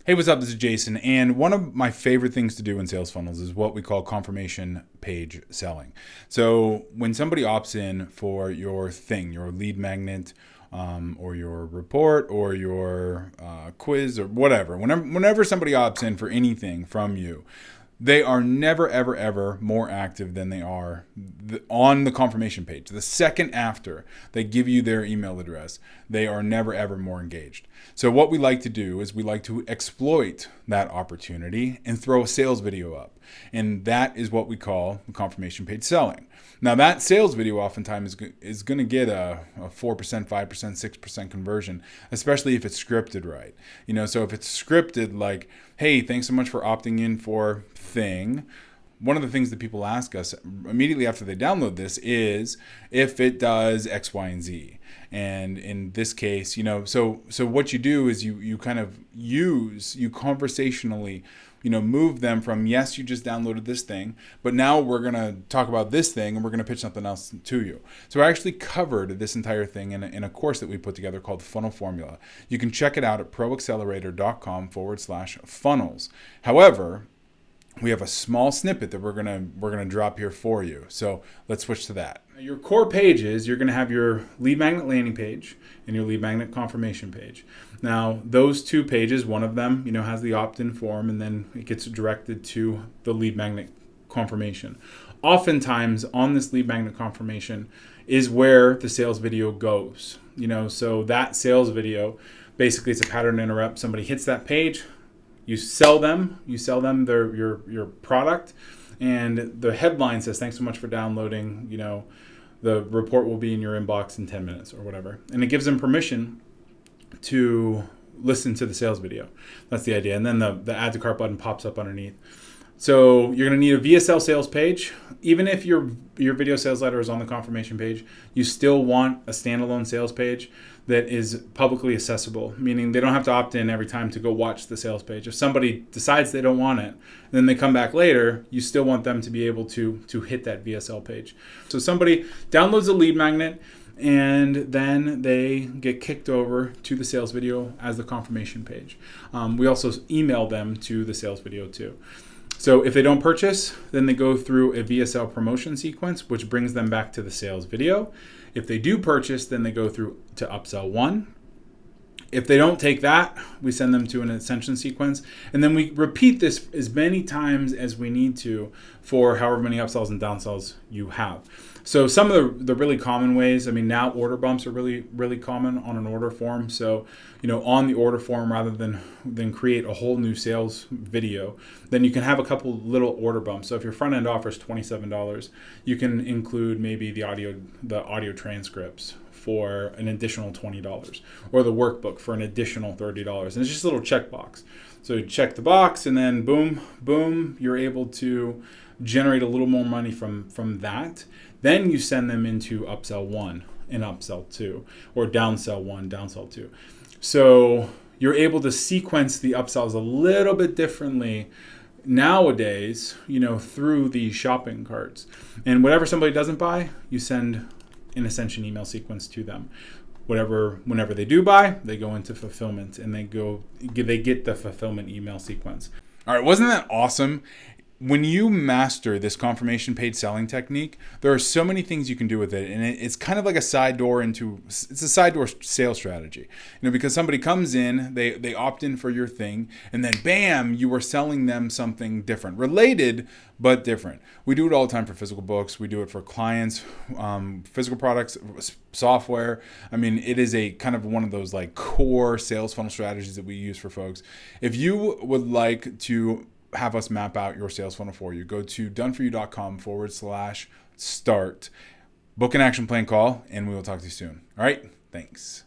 Hey, what's up? This is Jason, and one of my favorite things to do in sales funnels is what we call confirmation page selling. So when somebody opts in for your thing, your lead magnet, or your report, or your quiz, or whatever, whenever somebody opts in for anything from you, they are never, ever, ever more active than they are on the confirmation page. The second after they give you their email address, they are never, ever more engaged. So what we like to do is we like to exploit that opportunity and throw a sales video up. And that is what we call confirmation page selling. Now that sales video oftentimes is going to get a 4%, 5%, 6% conversion, especially if it's scripted right. So if it's scripted like, hey, thanks so much for opting in for thing. One of the things that people ask us immediately after they download this is if it does X, Y, and Z. And in this case, so what you do is you kind of you conversationally, move them from, yes, you just downloaded this thing, but now we're going to talk about this thing and we're going to pitch something else to you. So I actually covered this entire thing in a course that we put together called Funnel Formula. You can check it out at proaccelerator.com/funnels. However, we have a small snippet that we're gonna drop here for you. So let's switch to that. Your core pages, you're gonna have your lead magnet landing page and your lead magnet confirmation page. Now, those two pages, one of them, has the opt-in form, and then it gets directed to the lead magnet confirmation. Oftentimes, on this lead magnet confirmation is where the sales video goes. So that sales video, basically, it's a pattern interrupt. Somebody hits that page. You sell them your product, and the headline says, thanks so much for downloading, the report will be in your inbox in 10 minutes or whatever. And it gives them permission to listen to the sales video. That's the idea. And then the add to cart button pops up underneath. So you're going to need a VSL sales page. Even if your video sales letter is on the confirmation page, you still want a standalone sales page that is publicly accessible, meaning they don't have to opt in every time to go watch the sales page. If somebody decides they don't want it, then they come back later, you still want them to be able to hit that VSL page. So somebody downloads a lead magnet, and then they get kicked over to the sales video as the confirmation page. We also email them to the sales video too. So if they don't purchase, then they go through a VSL promotion sequence, which brings them back to the sales video. If they do purchase, then they go through to upsell 1. If they don't take that, we send them to an ascension sequence. And then we repeat this as many times as we need to for however many upsells and downsells you have. So some of the really common ways, now order bumps are really, really common on an order form. So, on the order form, rather than create a whole new sales video, then you can have a couple little order bumps. So if your front end offer is $27, you can include maybe the audio transcripts for an additional $20, or the workbook for an additional $30. And it's just a little checkbox. So you check the box, and then boom, boom, you're able to generate a little more money from that. Then you send them into upsell 1 and upsell 2, or downsell 1, downsell 2. So you're able to sequence the upsells a little bit differently nowadays, through the shopping carts. And whatever somebody doesn't buy, you send an Ascension email sequence to them. Whenever they do buy, they go into fulfillment, and they get the fulfillment email sequence. All right, wasn't that awesome? When you master this confirmation page selling technique, there are so many things you can do with it, and it's kind of like it's a side door sales strategy. Because somebody comes in, they opt in for your thing, and then bam, you are selling them something different, related but different. We do it all the time for physical books. We do it for clients, physical products, software. It is a kind of one of those like core sales funnel strategies that we use for folks. If you would like to have us map out your sales funnel for you, go to doneforyou.com/start, book an action plan call, and we will talk to you soon. All right, thanks.